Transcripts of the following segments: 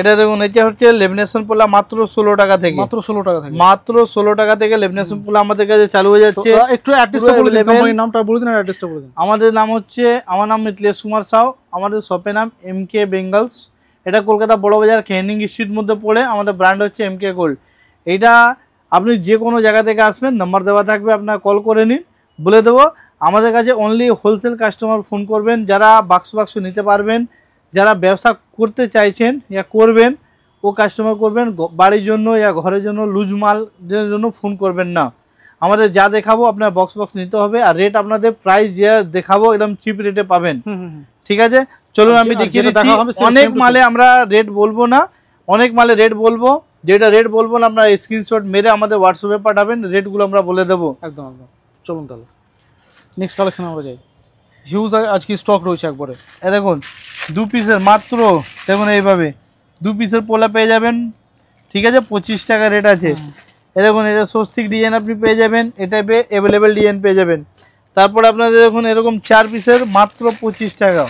এটা দেখুন, এটা হচ্ছে লেমিনেশন পোলা মাত্র 16 টাকা থেকে, মাত্র 16 টাকা থেকে লেমিনেশন পোলা আমাদের কাছে চালু হয়ে যাচ্ছে। একটু অ্যাড্রেসটা বলে দিন, কোম্পানির নামটা বলে দিন আর অ্যাড্রেসটা বলে দিন। আমাদের নাম হচ্ছে, আমার নাম মিথিলেশ কুমার সাউ, আমাদের শপের নাম এমকে বেঙ্গলস। এটা কলকাতা বড় বাজার ক্যানিং স্ট্রিট মধ্যে পড়ে। আমাদের ব্র্যান্ড হচ্ছে এমকে গোল্ড। এইটা আপনি যে কোনো জায়গা থেকে আসবেন, নাম্বার দেওয়া থাকবে, আপনার কল করে নিন, বলে দেবো। আমাদের কাছে অনলি হোলসেল কাস্টমার ফোন করবেন, যারা বাক্স নিতে পারবেন, যারা ব্যবসা করতে চাইছেন ইয়া করবেন, ও কাস্টমার করবেন। বাড়ির জন্য ইয়া ঘরের জন্য লুজ মালের জন্য ফোন করবেন না। আমাদের যা দেখাবো আপনার বক্স নিতে হবে, আর রেট আপনাদের প্রাইস যা দেখাবো একদম চিপ রেটে পাবেন। ঠিক আছে, চলুন আমি দেখিয়ে দিচ্ছি। অনেক মালে আমরা রেট বলবো না, অনেক মালে রেট বলবো, যেটা রেট বলবো না আপনারা স্ক্রিনশট মেরে আমাদের হোয়াটসঅ্যাপে পাঠাবেন, রেটগুলো আমরা বলে দেবো। একদম একদম। চলুন তাহলে নেক্সট কালেকশন আমরা যাই। হিউজ আজকে স্টক রয়েছে একবারে। এ দেখুন 2 পিসের মাত্র, দেখুন এইভাবে 2 পিসের পোলা পেয়ে যাবেন। ঠিক আছে, 25 টাকা রেট আছে। এ দেখুন, এটা স্বস্তিক ডিজাইন আপনি পেয়ে যাবেন, এটা অ্যাভেলেবেল ডিজাইন পেয়ে যাবেন। তারপর আপনাদের দেখুন এরকম 4 পিসের মাত্র 25 টাকা,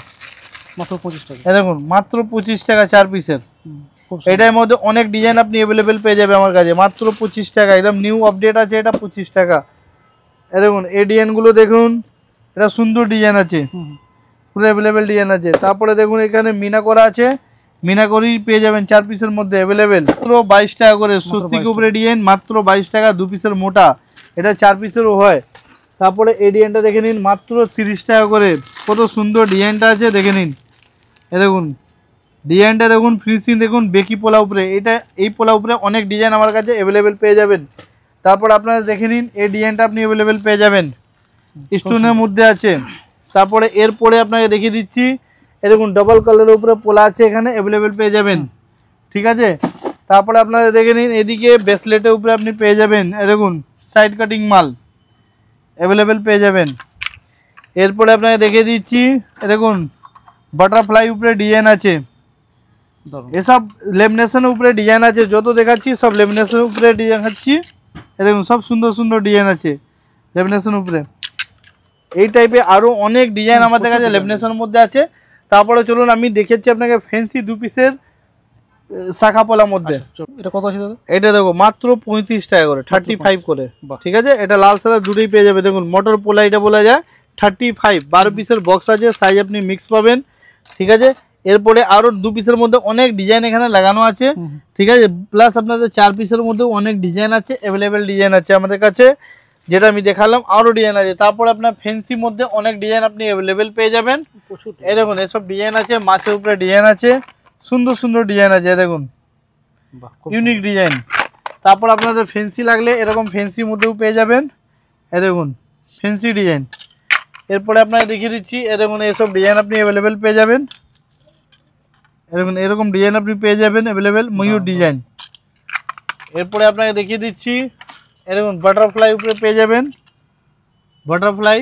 মাত্র 25 টাকা। এ দেখুন মাত্র 25 টাকা 4 পিসের। এটার মধ্যে অনেক ডিজাইন আপনি অ্যাভেলেবেল পেয়ে যাবে আমার কাছে, মাত্র 25 টাকা। একদম নিউ আপডেট আছে, এটা 25 টাকা। এ দেখুন এই ডিজাইনগুলো দেখুন, এটা সুন্দর ডিজাইন আছে, পুরো অ্যাভেলেবেল ডিজাইন আছে। তারপরে দেখুন এখানে মিনা করা আছে, মিনা করেই পেয়ে যাবেন 4 পিসের মধ্যে অ্যাভেলেবেল, মাত্র 22 টাকা করে। স্বস্তিক উপরে ডিজাইন মাত্র 22 টাকা, 2 পিসের মোটা, এটা 4 পিসেরও হয়। তারপরে এই ডিজাইনটা দেখে নিন, মাত্র 30 টাকা করে। কত সুন্দর ডিজাইনটা আছে, দেখে নিন। এ দেখুন ডিজাইনটা দেখুন, ফিনিশিং দেখুন, বেকি পোলা উপরে। এটা এই পোলা উপরে অনেক ডিজাইন আমার কাছে অ্যাভেলেবেল পেয়ে যাবেন। তারপর আপনারা দেখে নিন, এই ডিজাইনটা আপনি অ্যাভেলেবেল পেয়ে যাবেন, স্টোনের মধ্যে আছে। তারপরে এরপরে আপনাকে দেখিয়ে দিচ্ছি, এ দেখুন ডাবল কালারের উপরে পোলা আছে, এখানে অ্যাভেলেবেল পেয়ে যাবেন। ঠিক আছে, তারপরে আপনারা দেখে নিন, এদিকে ব্রেসলেটের উপরে আপনি পেয়ে যাবেন, এ দেখুন সাইড কাটিং মাল অ্যাভেলেবেল পেয়ে যাবেন। এরপরে আপনাকে দেখিয়ে দিচ্ছি, এ দেখুন বাটারফ্লাই উপরে ডিজাইন আছে, এসব লেমিনেশনের উপরে ডিজাইন আছে। যত দেখাচ্ছি সব লেমিনেশনের উপরে ডিজাইন দেখাচ্ছি। এ দেখুন সব সুন্দর সুন্দর ডিজাইন আছে লেমিনেশনের উপরে। এই টাইপের আরও অনেক ডিজাইন আমাদের কাছে লেমিনেশনের মধ্যে আছে। তারপরে চলুন আমি দেখাচ্ছি আপনাকে ফ্যান্সি 2 পিসের শাখা পোলার মধ্যে। এটা কত আছে দাদা? এটা দেখো মাত্র 35 টাকা করে, 35 করে। ঠিক আছে, এটা লাল সাদা দুটোই পেয়ে যাবে। দেখুন মোটর পোলা এটা বলা যায় 35, 12 পিসের বক্স আছে, সাইজ আপনি মিক্স পাবেন। ঠিক আছে, এরপরে আরও 2 পিসের মধ্যে অনেক ডিজাইন এখানে লাগানো আছে। ঠিক আছে, প্লাস আপনাদের 4 পিসের মধ্যেও অনেক ডিজাইন আছে, অ্যাভেলেবেল ডিজাইন আছে আমাদের কাছে, যেটা আমি দেখালাম। আরও ডিজাইন আছে। তারপরে আপনার ফ্যান্সির মধ্যে অনেক ডিজাইন আপনি অ্যাভেলেবেল পেয়ে যাবেন। এই দেখুন এসব ডিজাইন আছে, মাছের উপরে ডিজাইন আছে, সুন্দর সুন্দর ডিজাইন আছে, দেখুন ইউনিক ডিজাইন। তারপর আপনাদের ফ্যান্সি লাগলে এরকম ফ্যান্সির মধ্যেও পেয়ে যাবেন, এ দেখুন ফ্যান্সি ডিজাইন। এরপরে আপনাকে দেখিয়ে দিচ্ছি, এ দেখুন এসব ডিজাইন আপনি অ্যাভেলেবেল পেয়ে যাবেন। এরকম এরকম ডিজাইন আপনি পেয়ে যাবেন অ্যাভেলেবেল, ময়ূর ডিজাইন। এরপরে আপনাকে দেখিয়ে দিচ্ছি, এরকম বাটারফ্লাই উপরে পেয়ে যাবেন, বাটারফ্লাই।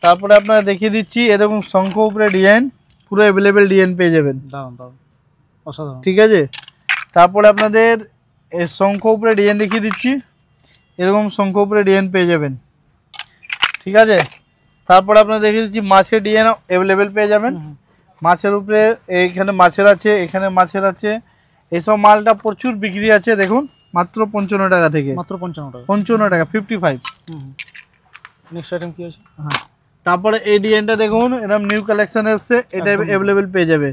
তারপরে আপনাকে দেখিয়ে দিচ্ছি, এরকম শঙ্খ উপরে ডিজাইন, পুরো অ্যাভেলেবেল ডিজাইন পেয়ে যাবেন। অসাধারণ। ঠিক আছে, তারপরে আপনাদের শঙ্খ উপরে ডিজাইন দেখিয়ে দিচ্ছি, এরকম শঙ্খ উপরে ডিজাইন পেয়ে যাবেন। ঠিক আছে, তারপরে আপনাদের দেখিয়ে দিচ্ছি মাছের ডিজাইন অ্যাভেলেবেল পেয়ে যাবেন। মাছের উপরে এইখানে মাছের আছে, এখানে মাছের আছে। এইসব মালটা প্রচুর বিক্রি আছে, দেখুন মাত্র 55 টাকা থেকে, মাত্র 55 টাকা, 55 টাকা 55। নেক্সট আইটেম কি আছে? হ্যাঁ, তারপরে এই ডিজাইনটা দেখুন, এরকম নিউ কালেকশন এসছে, এটা অ্যাভেলেবেল পেয়ে যাবে।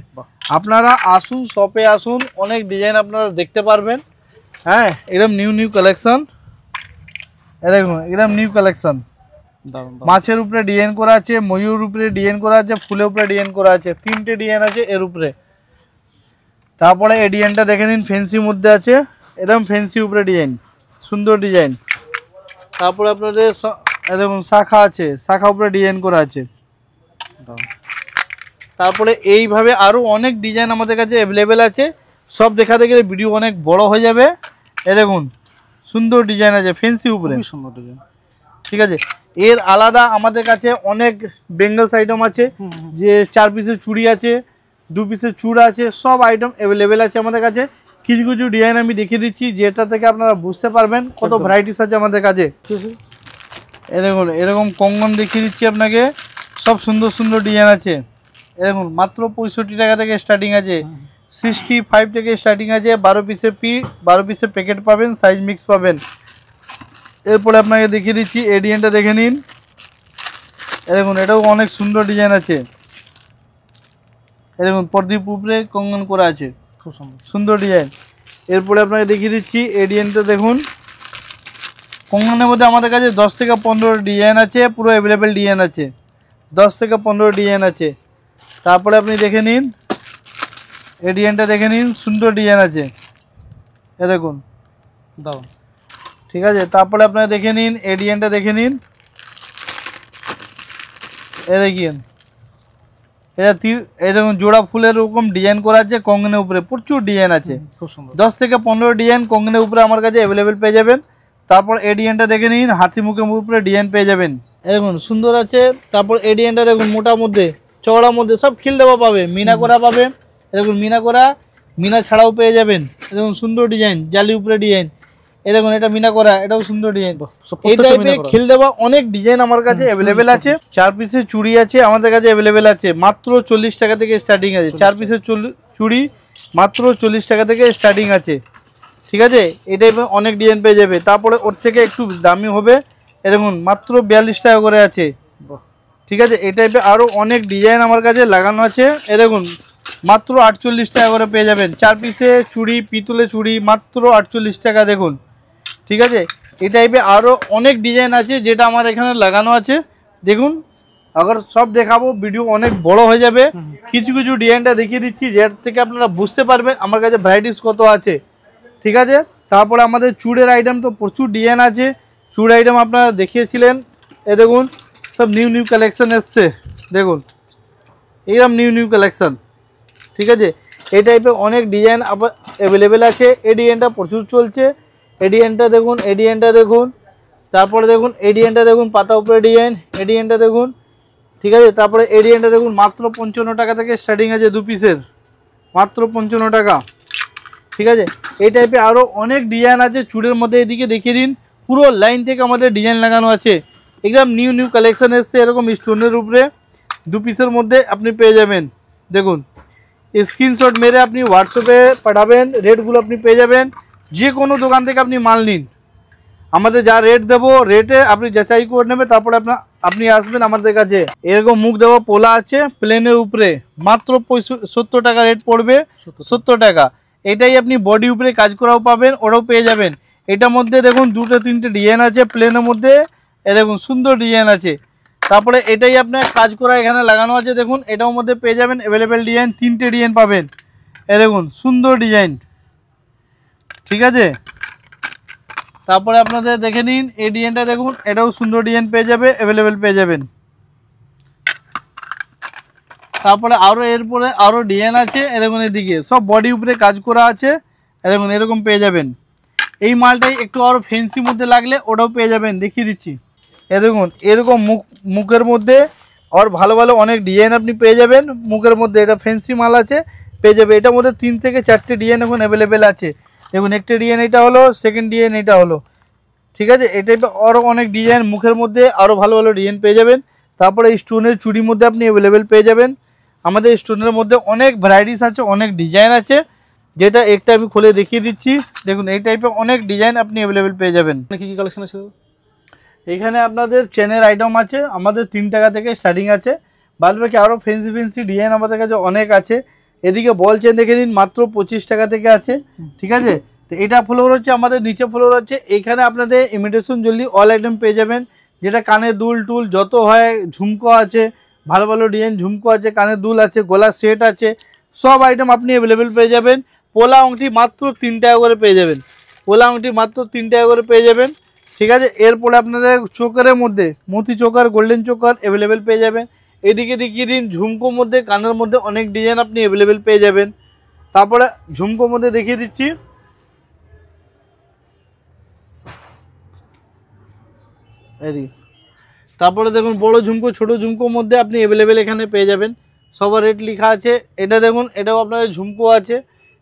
আপনারা আসুন, শপে আসুন, অনেক ডিজাইন আপনারা দেখতে পারবেন। হ্যাঁ, এরকম নিউ কালেকশন, এ দেখুন এরকম নিউ কালেকশন। মাছের উপরে ডিজাইন করা আছে, ময়ূর উপরে ডিজাইন করা আছে, ফুলের উপরে ডিজাইন করা আছে, 3টে ডিজাইন আছে এর উপরে। তারপরে এই ডিজাইনটা দেখে নিন, ফ্যান্সির মধ্যে আছে, এরকম ফ্যান্সি উপরে ডিজাইন, সুন্দর ডিজাইন। তারপরে আপনাদের দেখুন শাখা আছে, শাখা উপরে ডিজাইন করা আছে। তারপরে এইভাবে আরও অনেক ডিজাইন আমাদের কাছে অ্যাভেলেবেল আছে। সব দেখাতে গেলে ভিডিও অনেক বড় হয়ে যাবে। এ দেখুন সুন্দর ডিজাইন আছে ফ্যান্সি উপরে, সুন্দর ডিজাইন। ঠিক আছে, এর আলাদা আমাদের কাছে অনেক বেঙ্গলস আইটেম আছে, যে 4 পিসের চুড়ি আছে, 2 পিসের চূড়া আছে, সব আইটেম অ্যাভেলেবেল আছে আমাদের কাছে। কিছু কিছু ডিজাইন আমি দেখিয়ে দিচ্ছি, যেটা থেকে আপনারা বুঝতে পারবেন কত ভ্যারাইটিস আছে আমাদের কাছে। এ দেখুন এরকম কঙ্গন দেখিয়ে দিচ্ছি আপনাকে, সব সুন্দর সুন্দর ডিজাইন আছে। এ দেখুন মাত্র 65 টাকা থেকে স্টার্টিং আছে। 65 থেকে স্টার্টিং আছে। 12 পিসের 12 পিসের প্যাকেট পাবেন, সাইজ মিক্স পাবেন। এরপরে আপনাকে দেখিয়ে দিচ্ছি এই ডিজাইনটা দেখে নিন। দেখুন এটাও অনেক সুন্দর ডিজাইন আছে। দেখুন প্রদীপ উপরে কঙ্গন করা আছে, খুব সুন্দর সুন্দর ডিজাইন। এরপরে আপনাকে দেখিয়ে দিচ্ছি এই ডিজাইনটা দেখুন। কঙ্গনের মধ্যে আমাদের কাছে 10 থেকে 15 ডিজাইন আছে, পুরো অ্যাভেলেবেল ডিজাইন আছে, 10 থেকে 15 ডিজাইন আছে। তারপরে আপনি দেখে নিন এই ডিজাইনটা দেখে নিন, সুন্দর ডিজাইন আছে। এ দেখুন দাও, ঠিক আছে। তারপরে আপনারা দেখে নিন এই ডিজাইনটা দেখে নিন। এ দেখিয়েন এটা এই দেখুন জোড়া ফুলের এরকম ডিজাইন করা আছে কঙ্গনের উপরে, প্রচুর ডিজাইন আছে। খুব সুন্দর 10 থেকে 15 ডিজাইন কঙ্গনের উপরে আমার কাছে অ্যাভেলেবেল পেয়ে যাবেন। তারপর এই ডিজাইনটা দেখে নিন, হাতি মুখের উপরে ডিজাইন পেয়ে যাবেন। দেখুন সুন্দর আছে। তারপর এই ডিজাইনটা দেখুন মোটার মধ্যে, চওড়ার মধ্যে, সব খিল দেওয়া পাবে, মিনা করা পাবে। দেখুন মিনা করা, মিনা ছাড়াও পেয়ে যাবেন। দেখুন সুন্দর ডিজাইন, জালি উপরে ডিজাইন। এই দেখুন এটা মিনা করা, এটাও সুন্দর ডিজাইন। এই টাইপের খিল দেওয়া অনেক ডিজাইন আমার কাছে অ্যাভেলেবেল আছে। 4 পিসের চুড়ি আছে আমাদের কাছে অ্যাভেলেবেল আছে, মাত্র 40 টাকা থেকে স্টার্টিং আছে। 4 পিসের চুড়ি মাত্র 40 টাকা থেকে স্টার্টিং আছে, ঠিক আছে। এই টাইপের অনেক ডিজাইন পেয়ে যাবে। তারপরে ওর থেকে একটু দামি হবে, এ দেখুন মাত্র 42 টাকা করে আছে, ঠিক আছে। এই টাইপের আরও অনেক ডিজাইন আমার কাছে লাগানো আছে। এ দেখুন মাত্র 48 টাকা করে পেয়ে যাবেন। 4 পিসে চুড়ি, পিতলে চুড়ি মাত্র 48 টাকা, দেখুন, ঠিক আছে। এই টাইপের আরও অনেক ডিজাইন আছে যেটা আমার এখানে লাগানো আছে। দেখুন আবার সব দেখাবো ভিডিও অনেক বড় হয়ে যাবে। কিছু কিছু ডিজাইনটা দেখিয়ে দিচ্ছি যেটা থেকে আপনারা বুঝতে পারবেন আমার কাছে ভ্যারাইটিস কত আছে, ঠিক আছে। তারপরে আমাদের চুড়ের আইটেম তো প্রচুর ডিজাইন আছে। চুড় আইটেম আপনারা দেখিয়েছিলেন, এ দেখুন সব নিউ নিউ কালেকশন এসছে। দেখুন এইরকম নিউ নিউ কালেকশন, ঠিক আছে। এই টাইপের অনেক ডিজাইন অ্যাভেলেবেল আছে। এই ডিজাইনটা প্রচুর চলছে। এই ডিজাইনটা দেখুন, এই ডিজাইনটা দেখুন। তারপরে দেখুন এই ডিজাইনটা দেখুন, পাতা উপরে ডিজাইন। এই ডিজাইনটা দেখুন, ঠিক আছে। তারপরে এই ডিজাইনটা দেখুন মাত্র 55 টাকা থেকে স্টার্টিং আছে, 2 পিসের মাত্র 55 টাকা, ঠিক আছে। এই টাইপের আরও অনেক ডিজাইন আছে চুড়ের মধ্যে। এদিকে দেখিয়ে দিন, পুরো লাইন থেকে আমাদের ডিজাইন লাগানো আছে। একদম নিউ নিউ কালেকশন এসছে এরকম স্টোনের উপরে, 2 পিসের মধ্যে আপনি পেয়ে যাবেন। দেখুন স্ক্রিনশট মেরে আপনি হোয়াটসঅ্যাপে পাঠাবেন, রেটগুলো আপনি পেয়ে যাবেন। যে কোনো দোকান থেকে আপনি মাল নিন, আমাদের যা রেট দেবো রেটে আপনি যাচাই করে নেবেন। তারপরে আপনি আসবেন আমাদের কাছে। এরকম মুখ দেওয়া পোলা আছে প্লেনের উপরে, মাত্র 70 টাকা রেট পড়বে, 70 টাকা। এটাই আপনি বডি উপরে কাজ করাও পাবেন, ওটাও পেয়ে যাবেন। এটার মধ্যে দেখুন 2-3টে ডিজাইন আছে প্লেনের মধ্যে, এ দেখুন সুন্দর ডিজাইন আছে। তারপরে এটাই আপনার কাজ করা এখানে লাগানো আছে। দেখুন এটার মধ্যে পেয়ে যাবেন অ্যাভেলেবেল ডিজাইন, 3টে ডিজাইন পাবেন। এ দেখুন সুন্দর ডিজাইন, ঠিক আছে। তারপরে আপনাদের দেখে নিন এই ডিজাইনটা দেখুন, এটাও সুন্দর ডিজাইন পেয়ে যাবে, অ্যাভেলেবেল পেয়ে যাবেন। তারপরে এরপরে আরও ডিজাইন আছে। এ দেখুন এদিকে সব বডি উপরে কাজ করা আছে, এ দেখুন এরকম পেয়ে যাবেন। এই মালটাই একটু আরও ফ্যান্সি মধ্যে লাগলে ওটাও পেয়ে যাবেন, দেখিয়ে দিচ্ছি। এ দেখুন এরকম মুখের মধ্যে আর ভালো ভালো অনেক ডিজাইন আপনি পেয়ে যাবেন মুখের মধ্যে। এটা ফ্যান্সি মাল আছে, পেয়ে যাবে। এটার মধ্যে 3 থেকে 4টে ডিজাইন এখন অ্যাভেলেবেল আছে। দেখুন একটা ডিজাইন এটা হলো, সেকেন্ড ডিজাইন এটা হলো, ঠিক আছে। এই টাইপের আরও অনেক ডিজাইন মুখের মধ্যে আরও ভালো ভালো ডিজাইন পেয়ে যাবেন। তারপরে স্টোনের চুড়ির মধ্যে আপনি অ্যাভেলেবেল পেয়ে যাবেন। আমাদের স্টোনের মধ্যে অনেক ভ্যারাইটিস আছে, অনেক ডিজাইন আছে, যেটা একটা আমি খুলে দেখিয়ে দিচ্ছি। দেখুন এই টাইপের অনেক ডিজাইন আপনি অ্যাভেলেবেল পেয়ে যাবেন। কী কী কালেকশন আছে? এখানে আপনাদের চেনের আইটেম আছে, আমাদের 3 টাকা থেকে স্টার্টিং আছে। বাদ বাকি আরও ফেন্সি ফেন্সি ডিজাইন আমাদের কাছে অনেক আছে। এদিকে বল চেন দেখে নিন, মাত্র 25 টাকা থেকে আছে, ঠিক আছে। তো এটা ফ্লোর হচ্ছে আমাদের, নিচে ফ্লোর হচ্ছে। এখানে আপনাদের ইমিটেশন জুয়েলারি অল আইটেম পেয়ে যাবেন, যেটা কানের দুল টুল যত হয়, ঝুমকো আছে, ভালো ভালো ডিজাইন ঝুমকো আছে, কানের দুল আছে, গলার সেট আছে, সব আইটেম আপনি অ্যাভেলেবেল পেয়ে যাবেন। পোলা আংটি মাত্র 3 টাকা করে পেয়ে যাবেন, পোলা আংটি মাত্র 3 টাকা করে পেয়ে যাবেন, ঠিক আছে। এরপরে আপনাদের চোকারের মধ্যে মতি চোকার, গোল্ডেন চোকার অ্যাভেলেবেল পেয়ে যাবেন। এদিকে দেখিয়ে দিন ঝুমকোর মধ্যে, কানের মধ্যে অনেক ডিজাইন আপনি অ্যাভেলেবেল পেয়ে যাবেন। তারপরে ঝুমকোর মধ্যে দেখিয়ে দিচ্ছি, তারপরে দেখুন বড় ঝুমকো, ছোট ঝুমকোর মধ্যে আপনি অ্যাভেলেবেল এখানে পেয়ে যাবেন। সবার রেট লেখা আছে। এটা দেখুন এটাও আপনাদের ঝুমকো আছে,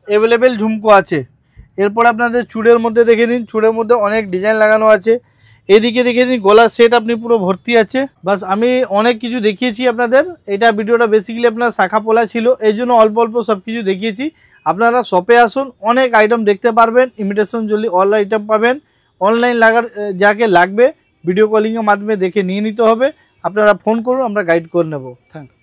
অ্যাভেলেবেল ঝুমকো আছে। এরপর আপনাদের চুড়ের মধ্যে দেখে নিন, চুড়ের মধ্যে অনেক ডিজাইন লাগানো আছে। এদিকে দেখে নিন গলার সেট আপনি পুরো ভর্তি আছে। বাস আমি অনেক কিছু দেখিয়েছি আপনাদের, এটা ভিডিওটা বেসিক্যালি আপনার শাখা পোলা ছিল, এই জন্য অল্প অল্প সব কিছু দেখিয়েছি। আপনারা শপে আসুন, অনেক আইটেম দেখতে পারবেন, ইমিটেশন জলি অল আইটেম পাবেন। অনলাইন যাকে লাগবে ভিডিও কলিংয়ের মাধ্যমে দেখে নিয়ে নিতে হবে, আপনারা ফোন করুন, আমরা গাইড করে নেব। Thank you.